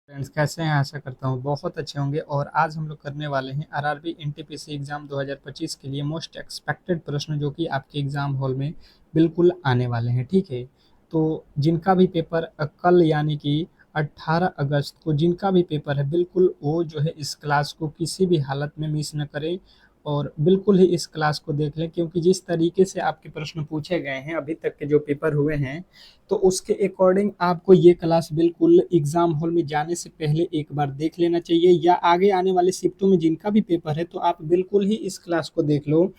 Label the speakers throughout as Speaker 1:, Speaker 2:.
Speaker 1: Friends कैसे हैं? आशा करता हूँ बहुत अच्छे होंगे। और आज हम लोग करने वाले हैं आरआरबी एनटीपीसी एग्जाम 2025 के लिए मोस्ट एक्सपेक्टेड प्रश्न जो कि आपके एग्जाम हॉल में बिल्कुल आने वाले हैं। ठीक है, तो जिनका भी पेपर कल यानी कि 18 अगस्त को जिनका भी पेपर है, बिल्कुल वो जो है इस क्लास को किसी भी हालत में मिस न करें और बिल्कुल ही इस क्लास को देख लें, क्योंकि जिस तरीके से आपके प्रश्न पूछे गए हैं अभी तक के जो पेपर हुए हैं, तो उसके अकॉर्डिंग आपको ये क्लास बिल्कुल एग्जाम हॉल में जाने से पहले एक बार देख लेना चाहिए, या आगे आने वाले शिफ्टों में जिनका भी पेपर है तो आप बिल्कुल ही इस क्लास को देख लो,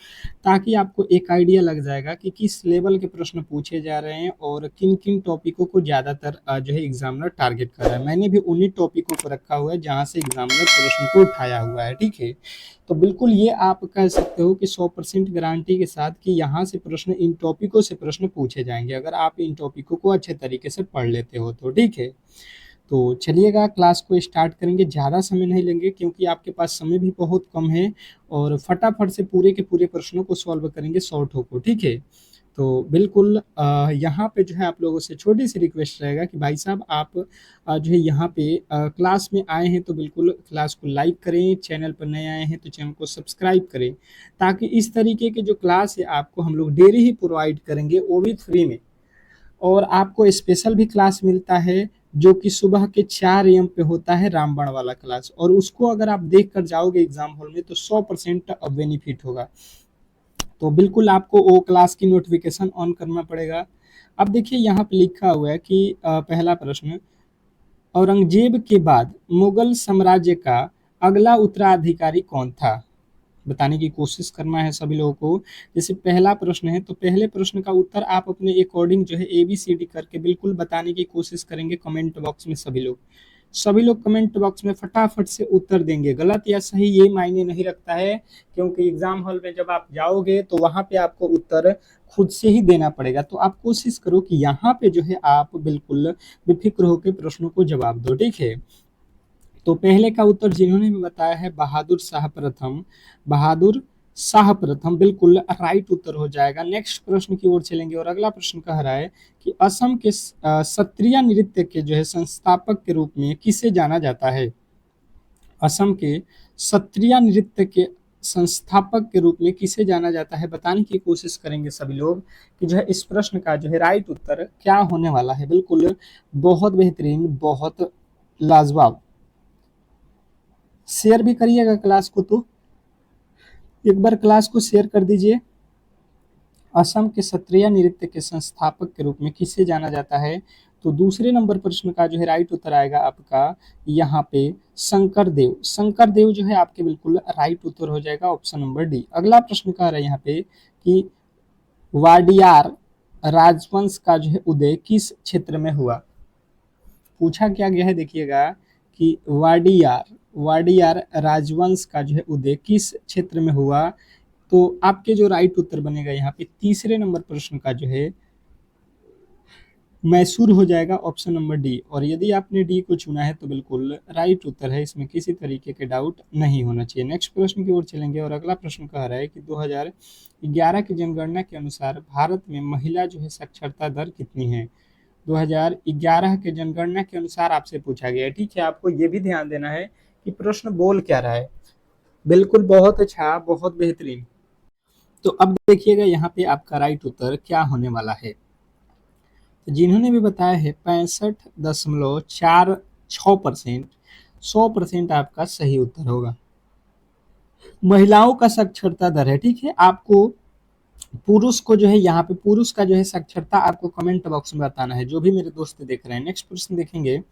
Speaker 1: ताकि आपको एक आइडिया लग जाएगा कि किस लेवल के प्रश्न पूछे जा रहे हैं और किन किन टॉपिकों को ज़्यादातर जो है एग्जामिनर टारगेट कर रहा है। मैंने भी उन्हीं टॉपिकों को रखा हुआ है जहाँ से एग्जामिनर प्रश्न को उठाया हुआ है। ठीक है, तो बिल्कुल ये आप कह सकते हो कि 100% गारंटी के साथ कि यहाँ से प्रश्न, इन टॉपिकों से प्रश्न पूछे जाएंगे अगर आप इन टॉपिकों को अच्छे तरीके से पढ़ लेते हो तो। ठीक है, तो चलिएगा क्लास को स्टार्ट करेंगे। ज़्यादा समय नहीं लेंगे क्योंकि आपके पास समय भी बहुत कम है, और फटाफट से पूरे के पूरे प्रश्नों को सॉल्व करेंगे 100 को। ठीक है, तो बिल्कुल यहाँ पे जो है आप लोगों से छोटी सी रिक्वेस्ट रहेगा कि भाई साहब आप जो है यहाँ पे क्लास में आए हैं तो बिल्कुल क्लास को लाइक करें, चैनल पर नए आए हैं तो चैनल को सब्सक्राइब करें, ताकि इस तरीके के जो क्लास है आपको हम लोग डेली ही प्रोवाइड करेंगे, वो भी फ्री में। और आपको स्पेशल भी क्लास मिलता है जो कि सुबह के 4 AM पे होता है, रामबाण वाला क्लास, और उसको अगर आप देख कर जाओगे एग्जाम हॉल में तो 100% बेनिफिट होगा। तो बिल्कुल आपको वो क्लास की नोटिफिकेशन ऑन करना पड़ेगा। अब देखिए यहाँ पे लिखा हुआ है कि पहला प्रश्न, औरंगजेब के बाद मुगल साम्राज्य का अगला उत्तराधिकारी कौन था? बताने की कोशिश करना है सभी लोगों को। जैसे पहला प्रश्न है तो पहले प्रश्न का उत्तर आप अपने अकॉर्डिंग जो है ABCD करके बिल्कुल बताने की कोशिश करेंगे कमेंट बॉक्स में। सभी लोग कमेंट बॉक्स में फटाफट से उत्तर देंगे। गलत या सही ये मायने नहीं रखता है, क्योंकि एग्जाम हॉल में जब आप जाओगे तो वहां पे आपको उत्तर खुद से ही देना पड़ेगा। तो आप कोशिश करो कि यहाँ पे जो है आप बिल्कुल बेफिक्र होकर प्रश्नों को जवाब दो। ठीक है, तो पहले का उत्तर जिन्होंने भी बताया है बहादुर शाह प्रथम, बहादुर शाह प्रथम बिल्कुल राइट उत्तर हो जाएगा। नेक्स्ट प्रश्न की ओर चलेंगे और अगला प्रश्न कह रहा है कि असम के सत्रिया नृत्य के जो है संस्थापक के रूप में किसे जाना जाता है? असम के सत्रिया नृत्य के संस्थापक के रूप में किसे जाना जाता है? बताने की कोशिश करेंगे सभी लोग कि जो है इस प्रश्न का जो है राइट उत्तर क्या होने वाला है। बिल्कुल बहुत बेहतरीन, बहुत लाजवाब। शेयर भी करिएगा क्लास को, तो एक बार क्लास को शेयर कर दीजिए। असम के सत्रिया नृत्य के संस्थापक के रूप में किसे जाना जाता है? तो दूसरे नंबर प्रश्न का जो है राइट उत्तर आएगा आपका यहाँ पे शंकर देव। शंकर देव जो है आपके बिल्कुल राइट उत्तर हो जाएगा, ऑप्शन नंबर डी। अगला प्रश्न कह रहा है यहाँ पे कि वाडियार राजवंश का जो है उदय किस क्षेत्र में हुआ? पूछा क्या गया है देखिएगा कि वाडियार वाडियार राजवंश का जो है उदय किस क्षेत्र में हुआ? तो आपके जो राइट उत्तर बनेगा यहाँ पे तीसरे नंबर प्रश्न का जो है मैसूर हो जाएगा, ऑप्शन नंबर डी। और यदि आपने डी को चुना है तो बिल्कुल राइट उत्तर है, इसमें किसी तरीके के डाउट नहीं होना चाहिए। नेक्स्ट प्रश्न की ओर चलेंगे और अगला प्रश्न कह रहा है कि 2011 की जनगणना के अनुसार भारत में महिला जो है साक्षरता दर कितनी है? 2011 के जनगणना के अनुसार आपसे पूछा गया है। ठीक है, आपको ये भी ध्यान देना है कि प्रश्न बोल क्या रहा है। बिल्कुल बहुत अच्छा, बहुत बेहतरीन। तो अब देखिएगा यहाँ पे आपका राइट उत्तर क्या होने वाला है। तो जिन्होंने भी बताया है 65.46%, 100% आपका सही उत्तर होगा। महिलाओं का साक्षरता दर है। ठीक है, आपको पुरुष को जो है यहाँ पे पुरुष का जो है साक्षरता आपको कमेंट बॉक्स में बताना है, जो भी मेरे दोस्त देख रहे हैं। नेक्स्ट प्रश्न देखेंगे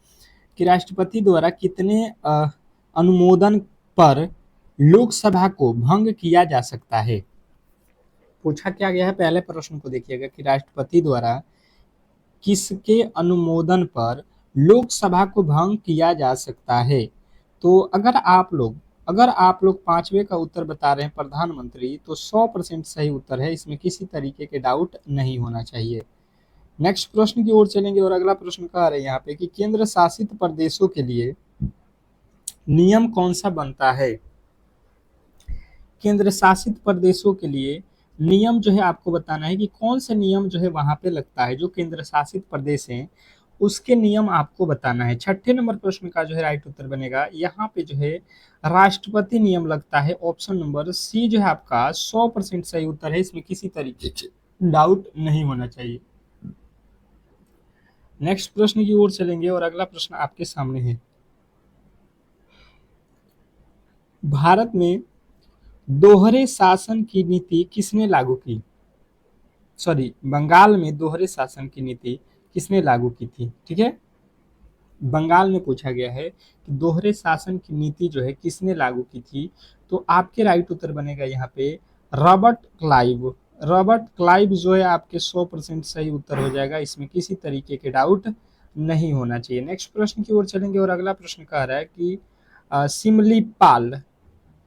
Speaker 1: कि राष्ट्रपति द्वारा कितने अनुमोदन पर लोकसभा को भंग किया जा सकता है? पूछा क्या गया है, पहले प्रश्न को देखिएगा कि राष्ट्रपति द्वारा किसके अनुमोदन पर लोकसभा को भंग किया जा सकता है? तो अगर आप लोग पांचवे का उत्तर बता रहे हैं प्रधानमंत्री, तो 100% सही उत्तर है, इसमें किसी तरीके के डाउट नहीं होना चाहिए। नेक्स्ट प्रश्न की ओर चलेंगे और अगला प्रश्न कह रहे हैं यहाँ पे कि केंद्र शासित प्रदेशों के लिए नियम कौन सा बनता है? केंद्र शासित प्रदेशों के लिए नियम जो है आपको बताना है कि कौन सा नियम जो है वहां पे लगता है। जो केंद्र शासित प्रदेश हैं उसके नियम आपको बताना है। छठे नंबर प्रश्न का जो है राइट उत्तर बनेगा, यहाँ पे जो है राष्ट्रपति नियम लगता है। ऑप्शन नंबर सी जो है आपका 100% सही उत्तर है, इसमें किसी तरीके से डाउट नहीं होना चाहिए। नेक्स्ट प्रश्न की ओर चलेंगे और अगला प्रश्न आपके सामने है। भारत में दोहरे शासन की नीति किसने लागू की? सॉरी, बंगाल में दोहरे शासन की नीति किसने लागू की थी? ठीक है, बंगाल में पूछा गया है कि दोहरे शासन की नीति जो है किसने लागू की थी। तो आपके राइट उत्तर बनेगा यहाँ पे रॉबर्ट क्लाइव। रॉबर्ट क्लाइव जो है आपके 100% सही उत्तर हो जाएगा, इसमें किसी तरीके के डाउट नहीं होना चाहिए। नेक्स्ट प्रश्न की ओर चलेंगे और अगला प्रश्न कह रहा है कि सिमलीपाल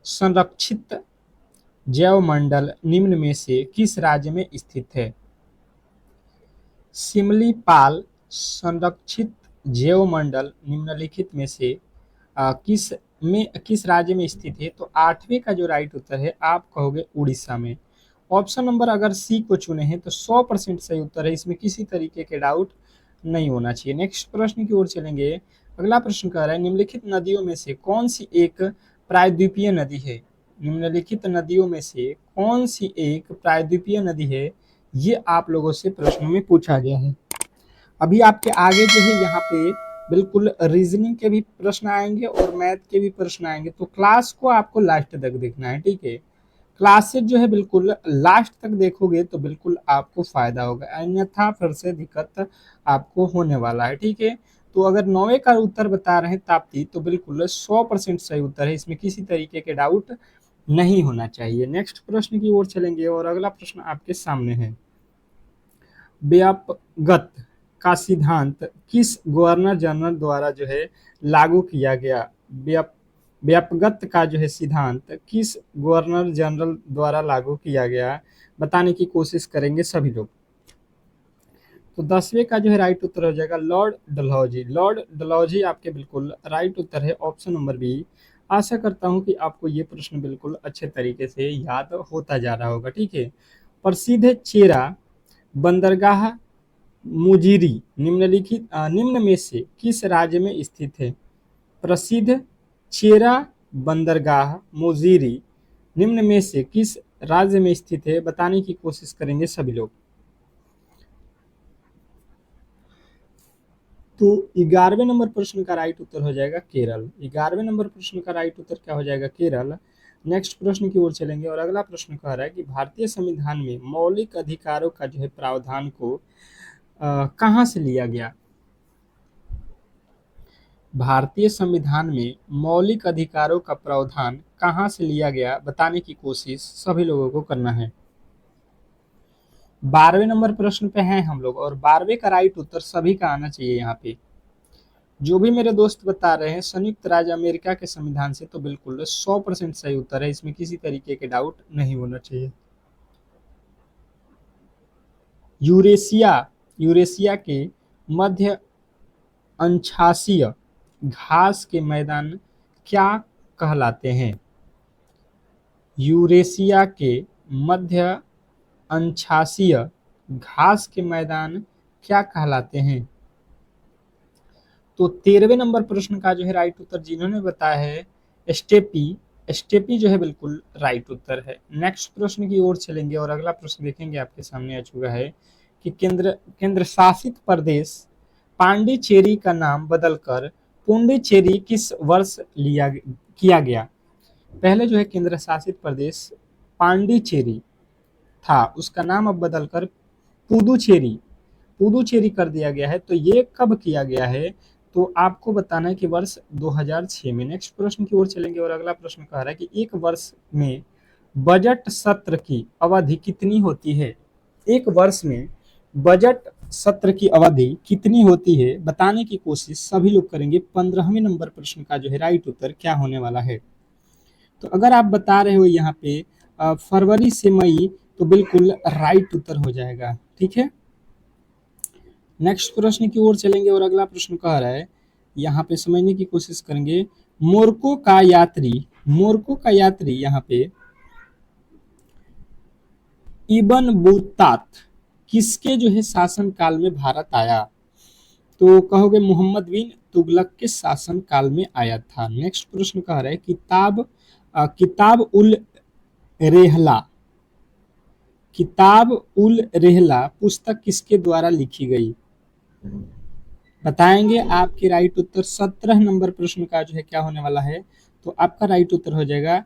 Speaker 1: संरक्षित जैवमंडल निम्न में से किस राज्य में स्थित है? सिमलीपाल संरक्षित जैवमंडल निम्नलिखित में से किस राज्य में स्थित है? तो आठवें का जो राइट उत्तर है आप कहोगे उड़ीसा में। ऑप्शन नंबर अगर सी को चुने हैं तो 100% सही उत्तर है, इसमें किसी तरीके के डाउट नहीं होना चाहिए। नेक्स्ट प्रश्न की ओर चलेंगे। अगला प्रश्न कह रहा है निम्नलिखित नदियों में से कौन सी एक प्रायद्वीपीय नदी है? निम्नलिखित नदियों में से कौन सी एक प्रायद्वीपीय नदी है? ये आप लोगों से प्रश्नों में पूछा गया है। अभी आपके आगे जो है यहाँ पे बिल्कुल रीजनिंग के भी प्रश्न आएंगे और मैथ के भी प्रश्न आएंगे, तो क्लास को आपको लास्ट तक देखना है। ठीक है, क्लासेस जो है बिल्कुल लास्ट तक देखोगे तो बिल्कुल आपको फायदा होगा, अन्यथा फिर से दिक्कत आपको होने वाला है। ठीक है, तो अगर 9वें का उत्तर बता रहे हैं ताप्ती, तो बिल्कुल 100% सही उत्तर है, इसमें किसी तरीके के डाउट नहीं होना चाहिए। नेक्स्ट प्रश्न की ओर चलेंगे और अगला प्रश्न आपके सामने है। व्यापगत का सिद्धांत किस गवर्नर जनरल द्वारा जो है लागू किया गया? व्यापगत का जो है सिद्धांत किस गवर्नर जनरल द्वारा लागू किया गया, बताने की कोशिश करेंगे सभी लोग। तो 10वें का जो है राइट उत्तर हो जाएगा लॉर्ड डलहौजी। लॉर्ड डलहौजी आपके बिल्कुल राइट उत्तर है, ऑप्शन नंबर बी। आशा करता हूं कि आपको ये प्रश्न बिल्कुल अच्छे तरीके से याद होता जा रहा होगा। ठीक है, प्रसिद्ध चेरा बंदरगाह मुजीरी निम्न में से किस राज्य में स्थित है? प्रसिद्ध चेरा बंदरगाह मुजीरी निम्न में से किस राज्य में स्थित है, बताने की कोशिश करेंगे सभी लोग। तो 11वें नंबर प्रश्न का राइट उत्तर हो जाएगा केरल। 11वें नंबर प्रश्न का राइट उत्तर क्या हो जाएगा? केरल। नेक्स्ट प्रश्न की ओर चलेंगे और अगला प्रश्न कह रहा है कि भारतीय संविधान में मौलिक अधिकारों का जो है प्रावधान को कहाँ से लिया गया? भारतीय संविधान में मौलिक अधिकारों का प्रावधान कहाँ से लिया गया, बताने की कोशिश सभी लोगों को करना है। 12वें नंबर प्रश्न पे हैं हम लोग और 12वें का राइट उत्तर सभी का आना चाहिए। यहाँ पे जो भी मेरे दोस्त बता रहे हैं संयुक्त राज्य अमेरिका के संविधान से, तो बिल्कुल 100% सही उत्तर है, इसमें किसी तरीके के डाउट नहीं होना चाहिए। यूरेशिया यूरेशिया के मध्य अंशासीय घास के मैदान क्या कहलाते हैं? यूरेशिया के मध्य अंशासीय घास के मैदान क्या कहलाते हैं? तो 13वें नंबर प्रश्न का जो है राइट उत्तर जिन्होंने बताया है स्टेपी, स्टेपी जो है बिल्कुल राइट उत्तर है। नेक्स्ट प्रश्न की ओर चलेंगे और अगला प्रश्न देखेंगे आपके सामने आ चुका है कि केंद्र शासित प्रदेश पांडिचेरी का नाम बदलकर पुडुचेरी किस वर्ष किया गया? पहले जो है केंद्र शासित प्रदेश पांडिचेरी था, उसका नाम अब बदलकर पुडुचेरी पुडुचेरी कर दिया गया है। तो ये कब किया गया है? तो आपको बताना है कि वर्ष 2006 में। नेक्स्ट प्रश्न की ओर चलेंगे और अगला प्रश्न कह रहा है कि एक वर्ष में बजट सत्र की अवधि कितनी होती है? एक वर्ष में बजट सत्र की अवधि कितनी होती है, बताने की कोशिश सभी लोग करेंगे। 15वें नंबर प्रश्न का जो है राइट उत्तर क्या होने वाला है? तो अगर आप बता रहे हो यहाँ पे फरवरी से मई, तो बिल्कुल राइट उत्तर हो जाएगा। ठीक है, नेक्स्ट प्रश्न की ओर चलेंगे और अगला प्रश्न कह रहा है, यहाँ पे समझने की कोशिश करेंगे। मोरक्को का यात्री यहाँ पे इब्न बतूता किसके जो है शासन काल में भारत आया? तो कहोगे मोहम्मद बिन तुगलक के शासन काल में आया था। नेक्स्ट प्रश्न कह रहा है किताब उल रेहला, किताब उल रेहला पुस्तक किसके द्वारा लिखी गई? बताएंगे। आपके राइट उत्तर 17 नंबर प्रश्न का जो है क्या होने वाला है, तो आपका राइट उत्तर हो जाएगा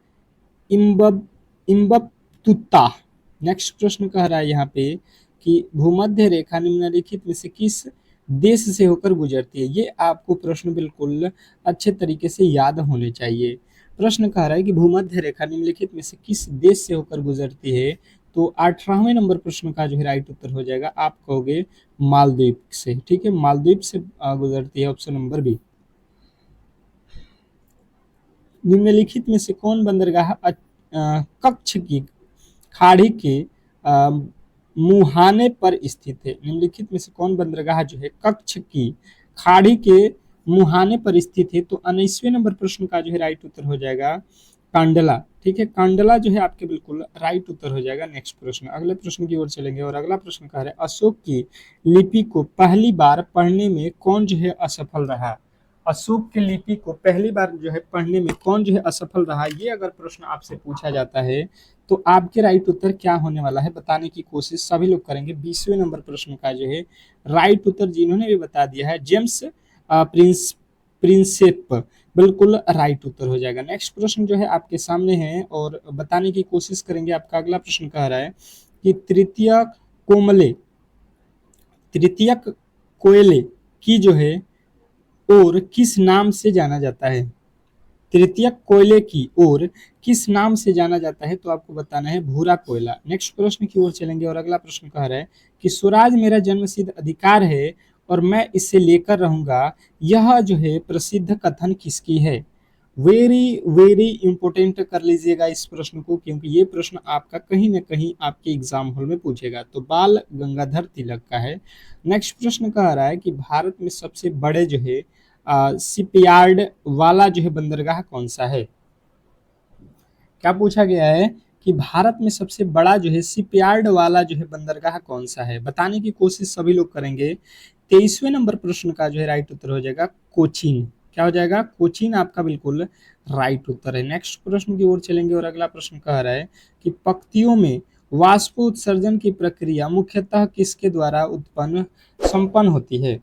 Speaker 1: इम्बब इम्बतुता। नेक्स्ट प्रश्न कह रहा है यहाँ पे कि भूमध्य रेखा निम्नलिखित में से किस देश से होकर गुजरती है? ये आपको प्रश्न बिल्कुल अच्छे तरीके से याद होने चाहिए। प्रश्न कह रहा है कि भूमध्य रेखा निम्नलिखित में से किस देश से होकर गुजरती है? तो 18वें नंबर प्रश्न का जो है राइट उत्तर हो जाएगा, आप कहोगे मालदीव से। ठीक है, मालदीव से गुजरती है, ऑप्शन नंबर बी। निम्नलिखित में से कौन बंदरगाह कच्छ की खाड़ी के मुहाने पर स्थित है? निम्नलिखित में से कौन बंदरगाह जो है कच्छ की खाड़ी के मुहाने पर स्थित है? तो 19वें नंबर प्रश्न का जो है राइट उत्तर हो जाएगा कांडला। ठीक है, कांडला जो है आपके बिल्कुल राइट उत्तर हो जाएगा। नेक्स्ट प्रश्न, अगले प्रश्न की ओर चलेंगे और अगला प्रश्न कह रहा है अशोक की लिपि को पहली बार पढ़ने में कौन जो है असफल रहा? अशोक की लिपि को पहली बार जो है पढ़ने में कौन जो है असफल रहा? ये अगर प्रश्न आपसे पूछा जाता है तो आपके राइट उत्तर क्या होने वाला है बताने की कोशिश सभी लोग करेंगे। 20वें नंबर प्रश्न का जो है राइट उत्तर जिन्होंने भी बता दिया है जेम्स प्रिंसेप, बिल्कुल राइट उत्तर हो जाएगा। नेक्स्ट प्रश्न जो है आपके सामने है और बताने की कोशिश करेंगे। आपका अगला प्रश्न कह रहा है कि तृतीयक कोयले की जो है और किस नाम से जाना जाता है? तृतीयक कोयले की ओर किस नाम से जाना जाता है? तो आपको बताना है भूरा कोयला। नेक्स्ट प्रश्न की ओर चलेंगे और अगला प्रश्न कह रहा है कि स्वराज मेरा जन्मसिद्ध अधिकार है और मैं इसे लेकर रहूंगा, यह जो है प्रसिद्ध कथन किसकी है? वेरी वेरी इंपॉर्टेंट कर लीजिएगा इस प्रश्न को, क्योंकि ये प्रश्न आपका कहीं ना कहीं आपके एग्जाम हॉल में पूछेगा। तो बाल गंगाधर तिलक का है। नेक्स्ट प्रश्न कह रहा है कि भारत में सबसे बड़े जो है शिपयार्ड वाला जो है बंदरगाह कौन सा है? क्या पूछा गया है कि भारत में सबसे बड़ा जो है शिपयार्ड वाला जो है बंदरगाह कौन सा है? बताने की कोशिश सभी लोग करेंगे। 23वें नंबर प्रश्न का जो है राइट उत्तर हो जाएगा कोचीन। क्या हो जाएगा? कोचीन आपका बिल्कुल राइट उत्तर है। नेक्स्ट प्रश्न की ओर चलेंगे और अगला प्रश्न कह रहा है कि पक्तियों में वाष्प उत्सर्जन की प्रक्रिया मुख्यतः किसके द्वारा संपन्न होती है?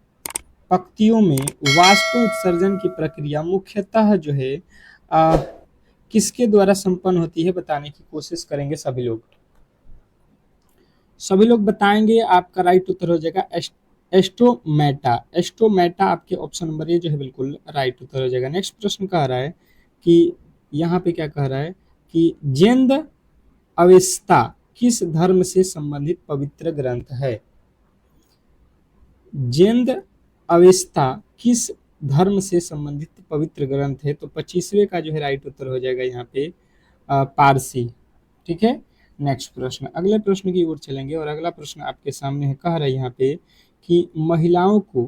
Speaker 1: पक्तियों में वाष्प उत्सर्जन की प्रक्रिया मुख्यतः जो है किसके द्वारा संपन्न होती है बताने की कोशिश करेंगे सभी लोग। सभी लोग बताएंगे। आपका राइट उत्तर हो जाएगा एस्टोमेटा। एस्टोमेटा आपके ऑप्शन नंबर ए जो है बिल्कुल राइट उत्तर हो जाएगा। नेक्स्ट प्रश्न कह रहा है कि यहाँ पे क्या कह रहा है कि जेंद अवेस्ता किस धर्म से संबंधित पवित्र ग्रंथ है? जेंद अवेस्ता किस धर्म से संबंधित पवित्र ग्रंथ है? तो 25वें का जो है राइट उत्तर हो जाएगा यहाँ पे पारसी। ठीक है, नेक्स्ट प्रश्न, अगले प्रश्न की ओर चलेंगे और अगला प्रश्न आपके सामने है। कह रहा है यहाँ पे कि महिलाओं को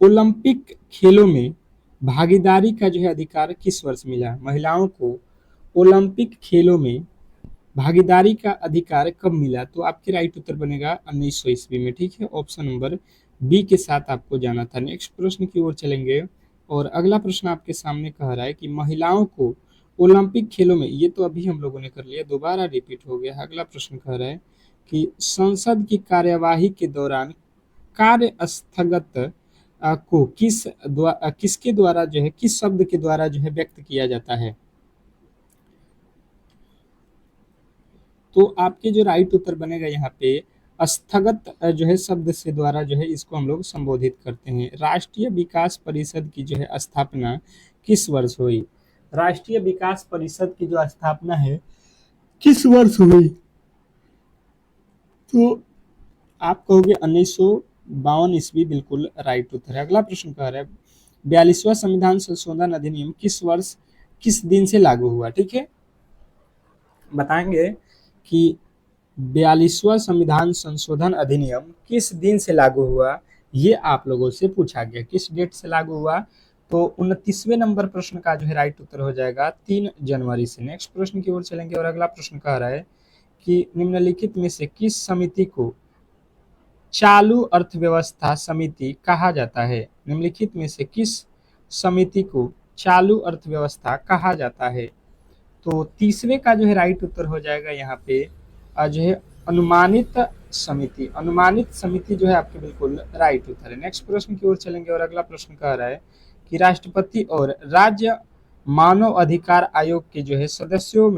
Speaker 1: ओलंपिक खेलों में भागीदारी का जो है अधिकार किस वर्ष मिला? महिलाओं को ओलंपिक खेलों में भागीदारी का अधिकार कब मिला? तो आपके राइट उत्तर बनेगा 1900 ईस्वी में। ठीक है, ऑप्शन नंबर बी के साथ आपको जाना था। नेक्स्ट प्रश्न की ओर चलेंगे और अगला प्रश्न आपके सामने कह रहा है कि महिलाओं को ओलंपिक खेलों में, ये तो अभी हम लोगों ने कर लिया, दोबारा रिपीट हो गया। अगला प्रश्न कह रहा है कि संसद की कार्यवाही के दौरान कार्य स्थगत को किसके द्वारा जो है, किस शब्द के द्वारा जो है व्यक्त किया जाता है? तो आपके जो राइट उत्तर बनेगा यहाँ पे स्थगत जो है शब्द से द्वारा जो है इसको हम लोग संबोधित करते हैं। राष्ट्रीय विकास परिषद की जो है स्थापना किस वर्ष हुई? राष्ट्रीय विकास परिषद की जो स्थापना है किस वर्ष हुई? तो आप कहोगे 1952 ईस्वी, बिल्कुल राइट उत्तर है। अगला प्रश्न कह रहा है 42वां संविधान संशोधन अधिनियम किस वर्ष किस दिन से लागू हुआ? ठीक है, बताएंगे कि 42वां संविधान संशोधन अधिनियम किस दिन से लागू हुआ, ये आप लोगों से पूछा गया। किस डेट से लागू हुआ? तो 29वें नंबर प्रश्न का जो है राइट उत्तर हो जाएगा 3 जनवरी से। नेक्स्ट प्रश्न की ओर चलेंगे और अगला प्रश्न कह रहा है कि निम्नलिखित में से किस समिति को चालू अर्थव्यवस्था समिति कहा जाता है? निम्नलिखित में से किस समिति को चालू अर्थव्यवस्था कहा जाता है? तो तीसरे का जो है राइट उत्तर हो जाएगा यहाँ पे जो है अनुमानित समिति। अनुमानित समिति जो है आपके बिल्कुल राइट उत्तर है। नेक्स्ट प्रश्न की ओर चलेंगे और अगला प्रश्न कह रहा है कि राष्ट्रपति और राज्य मानव अधिकार आयोग के जो है सदस्यों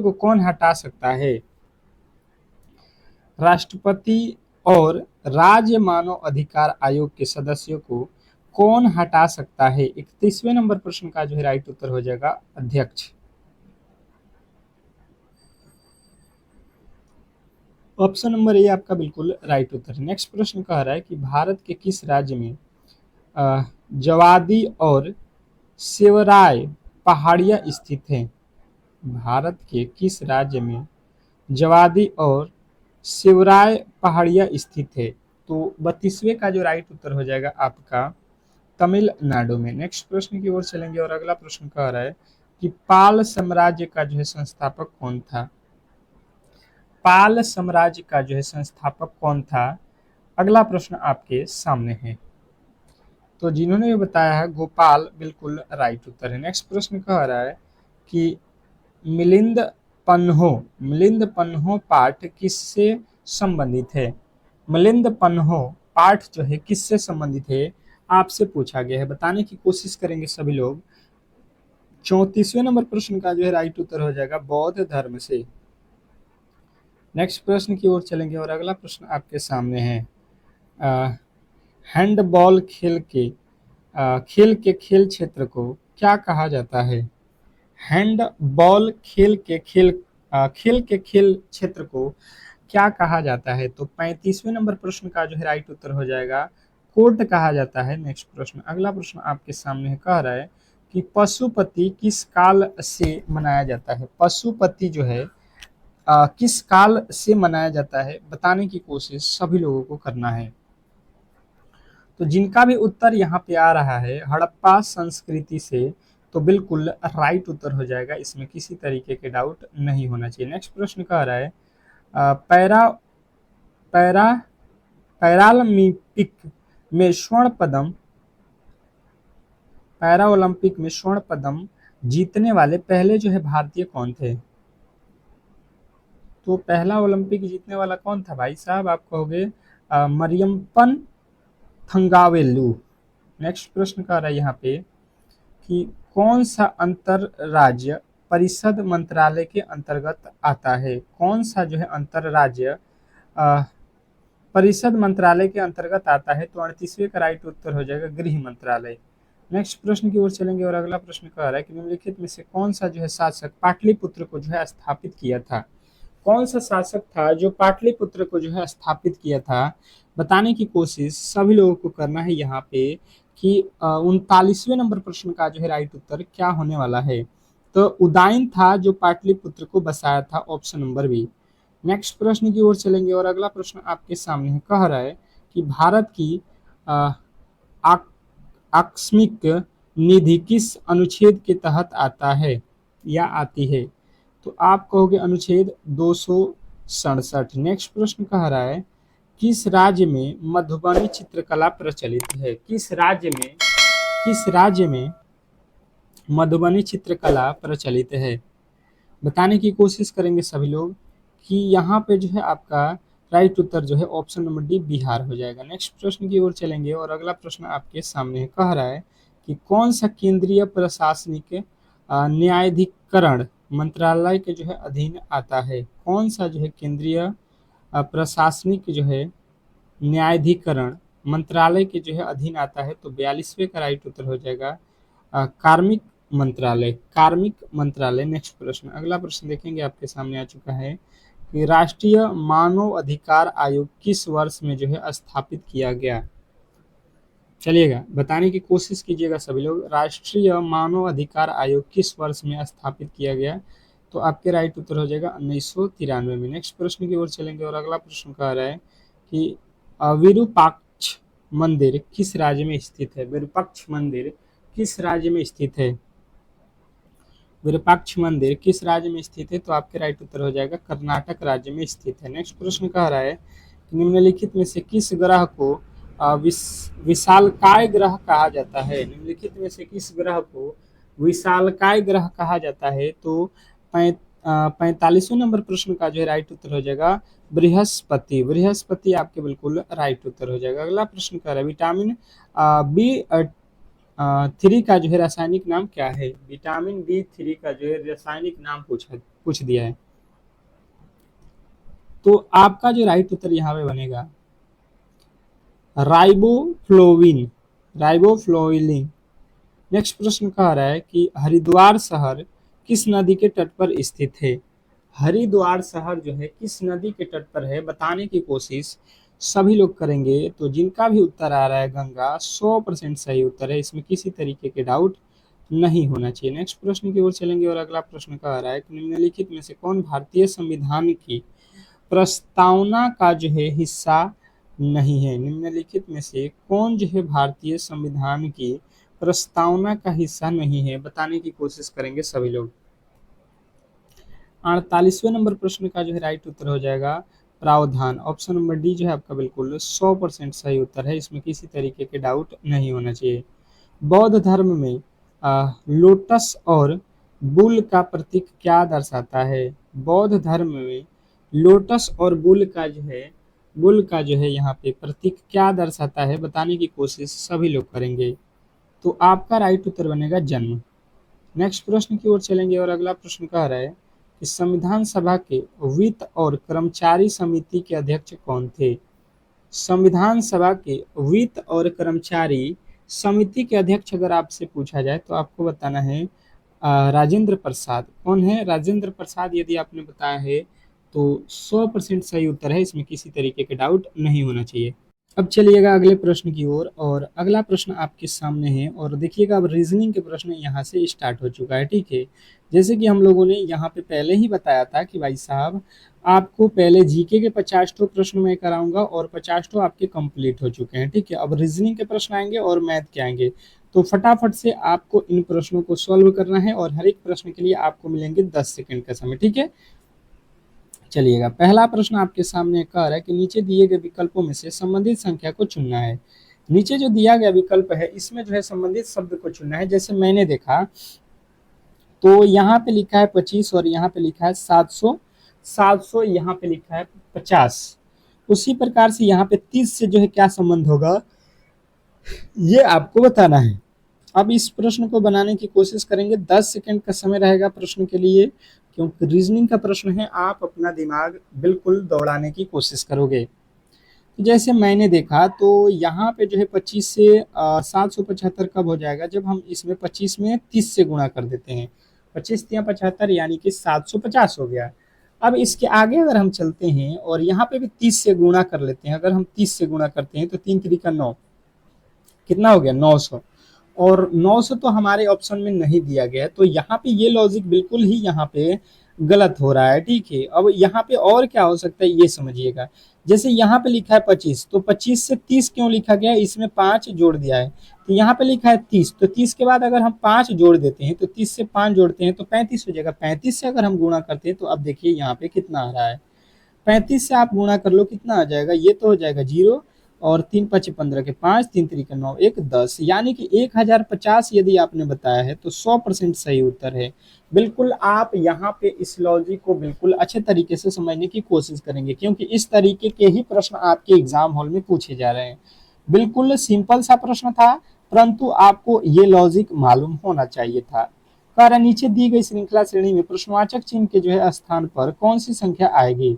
Speaker 1: को कौन हटा सकता है? राष्ट्रपति और राज्य मानव अधिकार आयोग के सदस्यों को कौन हटा सकता है? 31वें नंबर प्रश्न का जो है राइट उत्तर हो जाएगा अध्यक्ष। ऑप्शन नंबर ए आपका बिल्कुल राइट उत्तर है। नेक्स्ट प्रश्न कह रहा है कि भारत के किस राज्य में जवादी और सेवराय पहाड़ियाँ स्थित हैं? भारत के किस राज्य में जवादी और सेवराय पहाड़ियाँ स्थित है? तो 32वें का जो राइट उत्तर हो जाएगा आपका तमिलनाडु में। नेक्स्ट प्रश्न की ओर चलेंगे और अगला प्रश्न कह रहा है कि पाल साम्राज्य का जो है संस्थापक कौन था? पाल साम्राज्य का जो है संस्थापक कौन था? अगला प्रश्न आपके सामने है। तो जिन्होंने ये बताया है गोपाल बिल्कुल राइट उत्तर है। नेक्स्ट प्रश्न कह रहा है कि मिलिंद पन्हो पाठ किससे संबंधित है? मिलिंद पन्हो पाठ जो है किससे संबंधित है आपसे पूछा गया है, बताने की कोशिश करेंगे सभी लोग। 34वें नंबर प्रश्न का जो है राइट उत्तर हो जाएगा बौद्ध धर्म से। नेक्स्ट प्रश्न की ओर चलेंगे और अगला प्रश्न आपके सामने है हैंडबॉल खेल के खेल क्षेत्र को क्या कहा जाता है? हैंडबॉल खेल के खेल क्षेत्र को क्या कहा जाता है? तो 35वें नंबर प्रश्न का जो है राइट उत्तर हो जाएगा कोर्ट कहा जाता है। नेक्स्ट प्रश्न अगला प्रश्न आपके सामने है, कह रहा है कि पशुपति किस काल से मनाया जाता है? पशुपति जो है किस काल से मनाया जाता है, बताने की कोशिश सभी लोगों को करना है। तो जिनका भी उत्तर यहाँ पे आ रहा है हड़प्पा संस्कृति से, तो बिल्कुल राइट उत्तर हो जाएगा, इसमें किसी तरीके के डाउट नहीं होना चाहिए। नेक्स्ट प्रश्न कह रहा है पैरा पैरा पैरालंपिक में स्वर्ण पदम जीतने वाले पहले जो है भारतीय कौन थे? तो पहला ओलंपिक जीतने वाला कौन था भाई साहब? आप कहोगे मरियप्पन थंगावेलु। नेक्स्ट प्रश्न कह रहा है यहाँ पे कि कौन सा अंतरराज्य परिषद मंत्रालय के अंतर्गत आता है? कौन सा जो है अंतरराज्य परिषद मंत्रालय के अंतर्गत आता है? तो 38वें का राइट उत्तर हो जाएगा गृह मंत्रालय। नेक्स्ट प्रश्न की ओर चलेंगे और अगला प्रश्न कह रहा है कि निम्नलिखित में से कौन सा जो है शासक पाटलिपुत्र को जो है स्थापित किया था? कौन सा शासक था जो पाटलिपुत्र को जो है स्थापित किया था, बताने की कोशिश सभी लोगों को करना है यहाँ पे कि 39वें नंबर प्रश्न का जो है राइट उत्तर क्या होने वाला है? तो उदयन था जो पाटलिपुत्र को बसाया था, ऑप्शन नंबर बी। नेक्स्ट प्रश्न की ओर चलेंगे और अगला प्रश्न आपके सामने है, कह रहा है कि भारत की आकस्मिक निधि किस अनुच्छेद के तहत आता है या आती है? तो आप कहोगे अनुच्छेद 267। नेक्स्ट प्रश्न कह रहा है किस राज्य में मधुबनी चित्रकला प्रचलित है? किस राज्य में मधुबनी चित्रकला प्रचलित है, बताने की कोशिश करेंगे सभी लोग कि यहाँ पे जो है आपका राइट उत्तर जो है ऑप्शन नंबर डी बिहार हो जाएगा। नेक्स्ट प्रश्न की ओर चलेंगे और अगला प्रश्न आपके सामने कह रहा है कि कौन सा केंद्रीय प्रशासनिक न्यायाधिकरण मंत्रालय के जो है अधीन आता है? कौन सा जो है केंद्रीय प्रशासनिक जो है न्यायाधिकरण मंत्रालय के जो है अधीन आता है? तो 42वें का राइट उत्तर हो जाएगा कार्मिक मंत्रालय। नेक्स्ट प्रश्न अगला प्रश्न देखेंगे आपके सामने आ चुका है कि राष्ट्रीय मानव अधिकार आयोग किस वर्ष में जो है स्थापित किया गया? चलिएगा बताने की कोशिश कीजिएगा सभी लोग, राष्ट्रीय मानव अधिकार आयोग किस वर्ष में स्थापित किया गया? तो आपके राइट उत्तर हो जाएगा 1993 में। नेक्स्ट प्रश्न की ओर चलेंगे और अगला प्रश्न कह रहा है कि विरूपाक्ष मंदिर किस राज्य में स्थित है? विरूपाक्ष मंदिर किस राज्य में स्थित है? विरूपाक्ष मंदिर किस राज्य में स्थित है? तो आपके राइट उत्तर हो जाएगा कर्नाटक राज्य में स्थित है। नेक्स्ट प्रश्न कह रहा है निम्नलिखित में से किस ग्रह को विशालकाय ग्रह कहा जाता है? निम्नलिखित में से किस ग्रह को विशालकाय ग्रह कहा जाता है? तो 45वें नंबर प्रश्न का जो है राइट उत्तर हो जाएगा बृहस्पति। बृहस्पति आपके बिल्कुल राइट उत्तर हो जाएगा। अगला प्रश्न कर रहा है विटामिन B3 का जो है रासायनिक नाम क्या है? विटामिन B3 का जो है रासायनिक नाम पूछ दिया है। तो आपका जो राइट उत्तर यहाँ पे बनेगा राइबोफ्लोविन, राइबोफ्लोविन। नेक्स्ट प्रश्न कह रहा है कि हरिद्वार शहर किस नदी के तट पर स्थित है? हरिद्वार शहर जो है किस नदी के तट पर है बताने की कोशिश सभी लोग करेंगे। तो जिनका भी उत्तर आ रहा है गंगा, 100% सही उत्तर है, इसमें किसी तरीके के डाउट नहीं होना चाहिए। नेक्स्ट प्रश्न की ओर चलेंगे और अगला प्रश्न कह रहा है कि निम्नलिखित में से कौन भारतीय संविधान की प्रस्तावना का जो है हिस्सा नहीं है? निम्नलिखित में से कौन जो है भारतीय संविधान की प्रस्तावना का हिस्सा नहीं है बताने की कोशिश करेंगे सभी लोग। 48वें नंबर प्रश्न का जो है राइट उत्तर हो जाएगा प्रावधान। ऑप्शन नंबर डी जो है आपका बिल्कुल 100% सही उत्तर है, इसमें किसी तरीके के डाउट नहीं होना चाहिए। बौद्ध धर्म में लोटस और बुल का प्रतीक क्या दर्शाता है? बौद्ध धर्म में लोटस और बुल का जो है यहाँ पे प्रतीक क्या दर्शाता है बताने की कोशिश सभी लोग करेंगे। तो आपका राइट उत्तर बनेगा जन्म। नेक्स्ट प्रश्न की ओर चलेंगे और अगला प्रश्न कह रहा है कि संविधान सभा के वित्त और कर्मचारी समिति के अध्यक्ष कौन थे? संविधान सभा के वित्त और कर्मचारी समिति के अध्यक्ष अगर आपसे पूछा जाए तो आपको बताना है राजेंद्र प्रसाद। कौन है? राजेंद्र प्रसाद यदि आपने बताया है तो 100% सही उत्तर है, इसमें किसी तरीके के डाउट नहीं होना चाहिए। अब चलिएगा अगले प्रश्न की ओर और अगला प्रश्न आपके सामने है और देखिएगा अब रीजनिंग के प्रश्न यहाँ से स्टार्ट हो चुका है, ठीक है। जैसे कि हम लोगों ने यहाँ पे पहले ही बताया था कि भाई साहब आपको पहले जीके के 50 प्रश्न मैं कराऊंगा और 50 आपके कंप्लीट हो चुके हैं, ठीक है। अब रीजनिंग के प्रश्न आएंगे और मैथ के आएंगे, तो फटाफट से आपको इन प्रश्नों को सॉल्व करना है और हर एक प्रश्न के लिए आपको मिलेंगे 10 सेकंड का समय, ठीक है। चलिएगा पहला प्रश्न आपके सामने कह रहा है कि नीचे दिए गए विकल्पों में से संबंधित संख्या को चुनना है। नीचे जो दिया गया विकल्प है इसमें जो है संबंधित शब्द को चुनना है। जैसे मैंने देखा तो यहाँ पे लिखा है 25 और यहाँ पे लिखा है 700 यहाँ पे लिखा है 50। उसी प्रकार से यहाँ पे 30 से जो है क्या संबंध होगा ये आपको बताना है। अब इस प्रश्न को बनाने की कोशिश करेंगे, 10 सेकंड का समय रहेगा प्रश्न के लिए, क्योंकि रीजनिंग का प्रश्न है, आप अपना दिमाग बिल्कुल दौड़ाने की कोशिश करोगे। तो जैसे मैंने देखा तो यहाँ पे जो है 25 से 775 कब हो जाएगा? जब हम इसमें 25 में 30 से गुणा कर देते हैं। 25 या 75 यानी कि 750 हो गया। अब इसके आगे अगर हम चलते हैं और यहाँ पे भी 30 से गुणा कर लेते हैं, अगर हम 30 से गुणा करते हैं तो 3 3 9 कितना हो गया? 900। और 900 तो हमारे ऑप्शन में नहीं दिया गया है, तो यहाँ पे ये लॉजिक बिल्कुल ही यहाँ पे गलत हो रहा है, ठीक है। अब यहाँ पे और क्या हो सकता है ये समझिएगा। जैसे यहाँ पे लिखा है 25, तो 25 से 30 क्यों लिखा गया है? इसमें 5 जोड़ दिया है। तो यहाँ पे लिखा है 30, तो 30 के बाद अगर हम 5 जोड़ देते हैं तो 30 से 5 जोड़ते हैं तो 35 हो जाएगा। 35 से अगर हम गुणा करते हैं तो अब देखिए यहाँ पे कितना आ रहा है। 35 से आप गुणा कर लो, कितना आ जाएगा? ये तो हो जाएगा 0 और 3 5 15 के 5, 3 3 9 1 10, यानी कि 1050 यदि आपने बताया है तो 100% सही उत्तर है। बिल्कुल आप यहाँ पे इस लॉजिक को बिल्कुल अच्छे तरीके से समझने की कोशिश करेंगे, क्योंकि इस तरीके के ही प्रश्न आपके एग्जाम हॉल में पूछे जा रहे हैं। बिल्कुल सिंपल सा प्रश्न था, परंतु आपको ये लॉजिक मालूम होना चाहिए था। कारण नीचे दी गई श्रृंखला श्रेणी में प्रश्नवाचक चिन्ह के जो है स्थान पर कौन सी संख्या आएगी?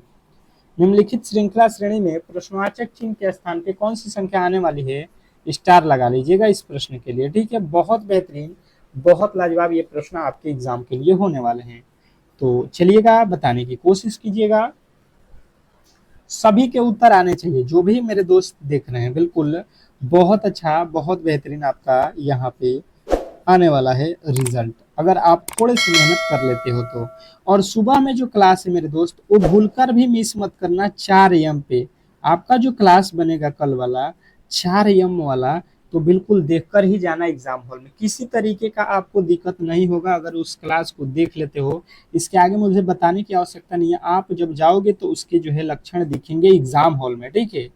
Speaker 1: निम्नलिखित श्रृंखला श्रेणी में प्रश्नवाचक चिन्ह के स्थान पे कौन सी संख्या आने वाली है? स्टार लगा लीजिएगा इस प्रश्न के लिए, ठीक है। बहुत बेहतरीन, बहुत लाजवाब ये प्रश्न आपके एग्जाम के लिए होने वाले हैं। तो चलिएगा बताने की कोशिश कीजिएगा, सभी के उत्तर आने चाहिए जो भी मेरे दोस्त देख रहे हैं। बिल्कुल बहुत अच्छा, बहुत बेहतरीन आपका यहाँ पे आने वाला है रिजल्ट, अगर आप थोड़ी सी मेहनत कर लेते हो तो। और सुबह में जो क्लास है मेरे दोस्त वो भूलकर भी मिस मत करना। 4 AM पे आपका जो क्लास बनेगा कल वाला, 4 AM वाला, तो बिल्कुल देखकर ही जाना एग्जाम हॉल में, किसी तरीके का आपको दिक्कत नहीं होगा अगर उस क्लास को देख लेते हो। इसके आगे मुझे बताने की आवश्यकता नहीं है, आप जब जाओगे तो उसके जो है लक्षण दिखेंगे एग्जाम हॉल में, ठीक है।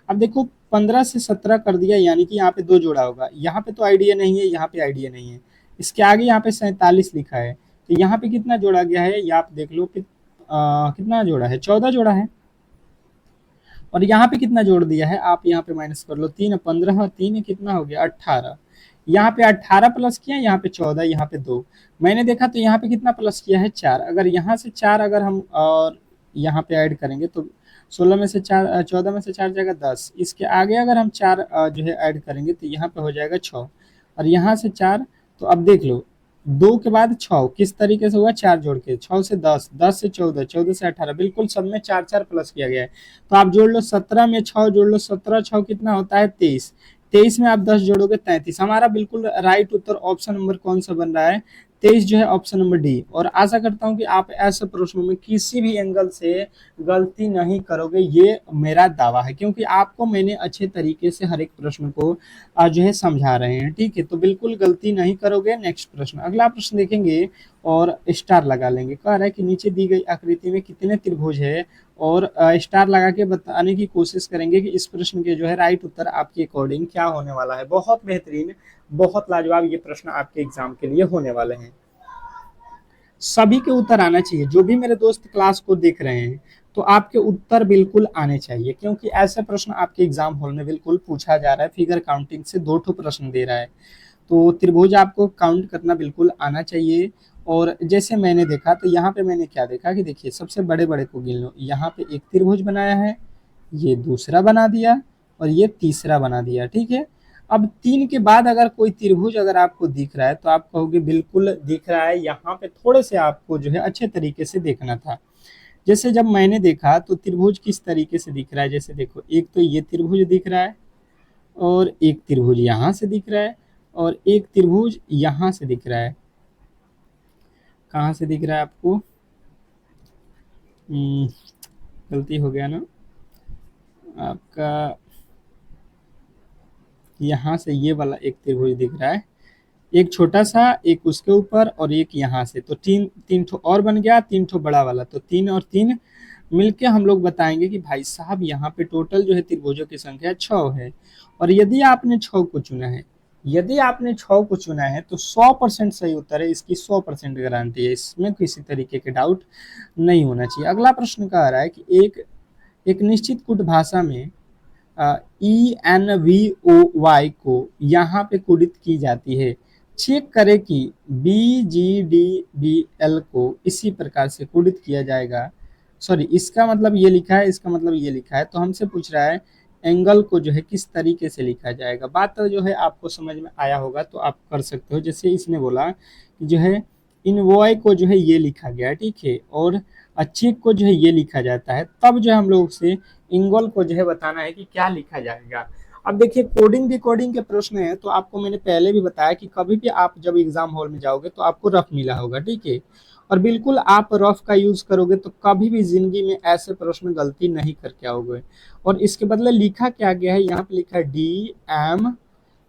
Speaker 1: अब देखो 15 से 17 कर दिया, यानी कि यहाँ पे 2 जोड़ा होगा, यहाँ पे तो आइडिया नहीं है, यहाँ पे आइडिया नहीं है। इसके आगे यहाँ पे 47 लिखा है, तो यहाँ पे कितना जोड़ा गया है ये आप देख लो कि कितना जोड़ा है, 14 जोड़ा है। और यहाँ पे कितना जोड़ दिया है आप यहाँ पे माइनस कर लो, 3 15 3 कितना हो गया 18। यहाँ पे 18 प्लस किया, यहाँ पे 14, यहाँ पे 2। मैंने देखा तो यहाँ पे कितना प्लस किया है 4। अगर यहाँ से 4 अगर हम और यहाँ पे ऐड करेंगे तो 16 में से 4 14 में से 4 जाएगा 10। इसके आगे अगर हम 4 जो है ऐड करेंगे तो यहाँ पे हो जाएगा 6। और यहाँ से 4, तो अब देख लो 2 के बाद 6 किस तरीके से हुआ, 4 जोड़ के, 6 से 10, 10 से 14, 14 से 18, बिल्कुल सब में 4 4 प्लस किया गया है। तो आप जोड़ लो 17 में 6 जोड़ लो, 17 6 कितना होता है 23। 23 में आप 10 जोड़ोगे 33। हमारा बिल्कुल राइट उत्तर ऑप्शन नंबर कौन सा बन रहा है, 23 जो है ऑप्शन नंबर डी। और आशा करता हूं कि आप ऐसे प्रश्नों में किसी भी एंगल से गलती नहीं करोगे, ये मेरा दावा है, क्योंकि आपको मैंने अच्छे तरीके से हर एक प्रश्न को जो है समझा रहे हैं, ठीक है। तो बिल्कुल गलती नहीं करोगे। नेक्स्ट प्रश्न, अगला प्रश्न देखेंगे और स्टार लगा लेंगे। कह रहा है कि नीचे दी गई आकृति में कितने त्रिभुज है, और स्टार लगा के बताने की कोशिश करेंगे कि इस प्रश्न के जो है राइट उत्तर आपके अकॉर्डिंग क्या होने वाला है। बहुत बेहतरीन, बहुत लाजवाब ये प्रश्न आपके एग्जाम के लिए होने वाले हैं। सभी के उत्तर आना चाहिए, जो भी मेरे दोस्त क्लास को देख रहे हैं तो आपके उत्तर बिल्कुल आने चाहिए, क्योंकि ऐसे प्रश्न आपके एग्जाम हॉल में बिल्कुल पूछा जा रहा है। फिगर काउंटिंग से 2 ठो प्रश्न दे रहा है, तो त्रिभुज आपको काउंट करना बिल्कुल आना चाहिए। और जैसे मैंने देखा तो यहाँ पे मैंने क्या देखा कि देखिए सबसे बड़े बड़े को गिन लो, यहाँ पे एक त्रिभुज बनाया है, ये दूसरा बना दिया और ये तीसरा बना दिया, ठीक है। अब 3 के बाद अगर कोई त्रिभुज अगर आपको दिख रहा है तो आप कहोगे बिल्कुल दिख रहा है, यहाँ पे थोड़े से आपको जो है अच्छे तरीके से देखना था। जैसे जब मैंने देखा तो त्रिभुज किस तरीके से दिख रहा है, जैसे देखो एक तो ये त्रिभुज दिख रहा है, और एक त्रिभुज यहाँ से दिख रहा है, और एक त्रिभुज यहाँ से दिख रहा है। कहाँ से दिख रहा है आपको, गलती हो गया ना आपका, यहाँ से ये वाला एक त्रिभुज दिख रहा है, एक छोटा सा, एक उसके ऊपर और एक यहाँ से, तो तीन तीन ठो और बन गया, 3 ठो बड़ा वाला, तो 3 और 3 मिलके हम लोग बताएंगे कि भाई साहब यहाँ पे टोटल जो है त्रिभुजों की संख्या 6 है। और यदि आपने 6 को चुना है, यदि आपने 6 को चुना है तो 100% सही उत्तर है, इसकी 100% गारंटी है, इसमें किसी तरीके के डाउट नहीं होना चाहिए। अगला प्रश्न कह रहा है कि एक निश्चित कुट भाषा में ENVOY को यहाँ पे कोडित की जाती है। चेक करें कि BGDBL को इसी प्रकार से कोडित किया जाएगा। सॉरी, इसका मतलब ये लिखा है, इसका मतलब ये लिखा है, तो हमसे पूछ रहा है एंगल को जो है किस तरीके से लिखा जाएगा। बात तो जो है आपको समझ में आया होगा, तो आप कर सकते हो। जैसे इसने बोला कि जो है इनवॉय को जो है ये लिखा गया, ठीक है, और चेक को जो है ये लिखा जाता है, तब जो है हम लोग से इंगल को जो है बताना है कि क्या लिखा जाएगा। अब देखिए कोडिंग डिकोडिंग के प्रश्न है, तो आपको मैंने पहले भी बताया कि कभी भी आप जब एग्जाम हॉल में जाओगे तो आपको रफ मिला होगा, ठीक है, और बिल्कुल आप रफ का यूज करोगे तो कभी भी जिंदगी में ऐसे प्रश्न गलती नहीं करके आओगे। और इसके बदले लिखा क्या गया है, यहाँ पे लिखा है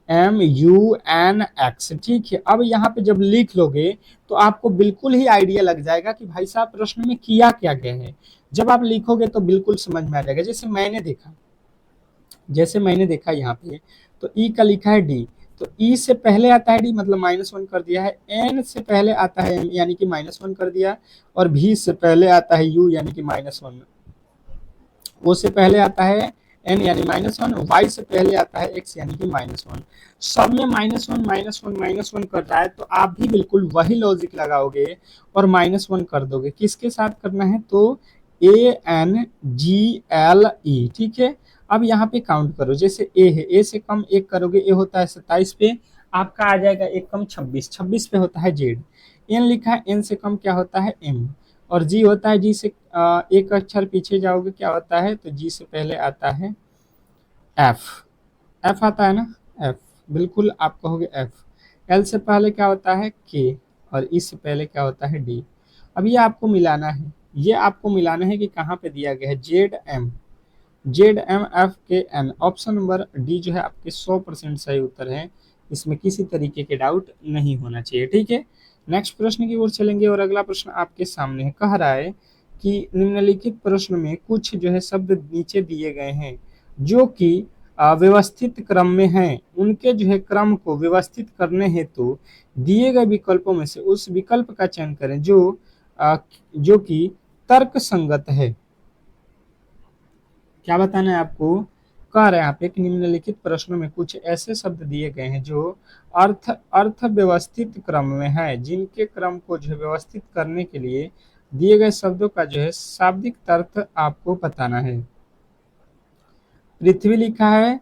Speaker 1: DMMUNX, ठीक है। अब यहाँ पे जब लिख लोगे तो आपको बिल्कुल ही आइडिया लग जाएगा कि भाई साहब प्रश्न में किया क्या गया है। जब आप लिखोगे तो बिल्कुल समझ में आ जाएगा। जैसे मैंने देखा यहाँ पे, तो ई का लिखा है डी, तो ई से पहले आता है डी, मतलब -1 कर दिया है। एन से पहले आता है एम, यानी कि -1 कर दिया। और भी से पहले आता है यू, यानी कि -1। ओ से पहले आता है एन, यानी -1। वाई से पहले आता है एक्स, यानी कि -1। सब में -1 कर रहा है, तो आप भी बिल्कुल वही लॉजिक लगाओगे और -1 कर दोगे। किसके साथ करना है, तो ANGLE, ठीक है। अब यहाँ पे काउंट करो, जैसे ए है, ए से कम 1 करोगे, ए होता है 27 पे, आपका आ जाएगा 1 कम 26, 26 पे होता है जेड। एन लिखा है, एन से कम क्या होता है एम। और जी होता है, जी से एक अक्षर पीछे जाओगे क्या होता है, तो जी से पहले आता है एफ, एफ आता है ना, एफ, बिल्कुल आप कहोगे एफ। एल से पहले क्या होता है के, और ई से पहले क्या होता है डी। अब ये आपको मिलाना है, ये आपको मिलाना है कि कहाँ पे दिया गया है, Z M, ZMFKN। Option number D जो है आपके 100% सही उत्तर है, इसमें किसी तरीके के डाउट नहीं होना चाहिए। ठीक है, नेक्स्ट प्रश्न की ओर चलेंगे और अगला प्रश्न आपके सामने है। कह रहा है कि निम्नलिखित प्रश्न में कुछ जो है शब्द नीचे दिए गए हैं जो कि व्यवस्थित क्रम में हैं, उनके जो है क्रम को व्यवस्थित करने हेतु दिए गए विकल्पों में से उस विकल्प का चयन करें जो कि तर्क संगत है। क्या बताना है आपको? कह रहे हैं आप एक निम्नलिखित प्रश्नों में कुछ ऐसे शब्द दिए गए हैं जो अर्थ अर्थ व्यवस्थित क्रम में है, जिनके क्रम को जो है व्यवस्थित करने के लिए दिए गए शब्दों का जो है शाब्दिक अर्थ आपको बताना है। पृथ्वी लिखा है,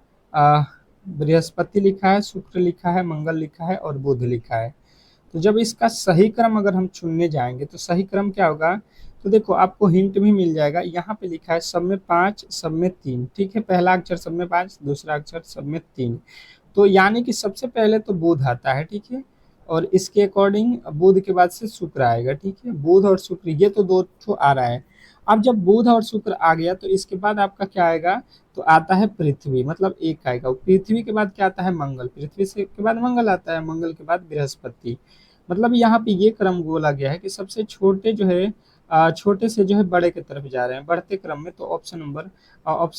Speaker 1: बृहस्पति लिखा है, शुक्र लिखा है, मंगल लिखा है और बुध लिखा है। तो जब इसका सही क्रम अगर हम चुनने जाएंगे तो सही क्रम क्या होगा? तो देखो आपको हिंट भी मिल जाएगा, यहाँ पे लिखा है सब में 5 सब में 3। ठीक है, पहला अक्षर सब में 5, दूसरा अक्षर सब में 3, तो यानी कि सबसे पहले तो बुध आता है। ठीक है, और इसके अकॉर्डिंग बुध के बाद से शुक्र आएगा। ठीक है, बुध और शुक्र ये तो दो ठो आ रहा है। अब जब बुध और शुक्र आ गया तो इसके बाद आपका क्या आएगा? तो आता है पृथ्वी, मतलब एक आएगा। पृथ्वी के बाद क्या आता है? मंगल। पृथ्वी से के बाद मंगल आता है, मंगल के बाद बृहस्पति। मतलब यहाँ पे ये क्रम बोला गया है कि सबसे छोटे जो है छोटे से जो है बड़े की तरफ जा रहे हैं बढ़ते क्रम में। तो ऑप्शन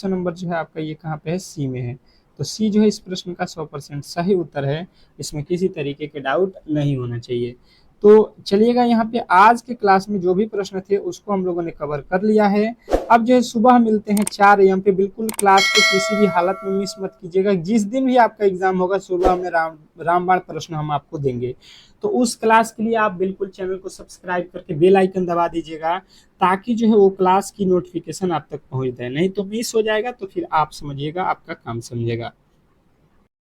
Speaker 1: नंबर जो है आपका ये कहाँ पे है? सी में है। तो सी जो है इस प्रश्न का 100% सही उत्तर है, इसमें किसी तरीके के डाउट नहीं होना चाहिए। तो चलिएगा, यहाँ पे आज के क्लास में जो भी प्रश्न थे उसको हम लोगों ने कवर कर लिया है। अब जो है सुबह मिलते हैं 4 AM पे। बिल्कुल क्लास को किसी भी हालत में मिस मत कीजिएगा। जिस दिन भी आपका एग्जाम होगा सुबह में रामबाण प्रश्न हम आपको देंगे। तो उस क्लास के लिए आप बिल्कुल चैनल को सब्सक्राइब करके बेल आइकन दबा दीजिएगा, ताकि जो है वो क्लास की नोटिफिकेशन आप तक पहुंच जाए। नहीं तो मिस हो जाएगा तो फिर आप समझिएगा आपका काम समझेगा।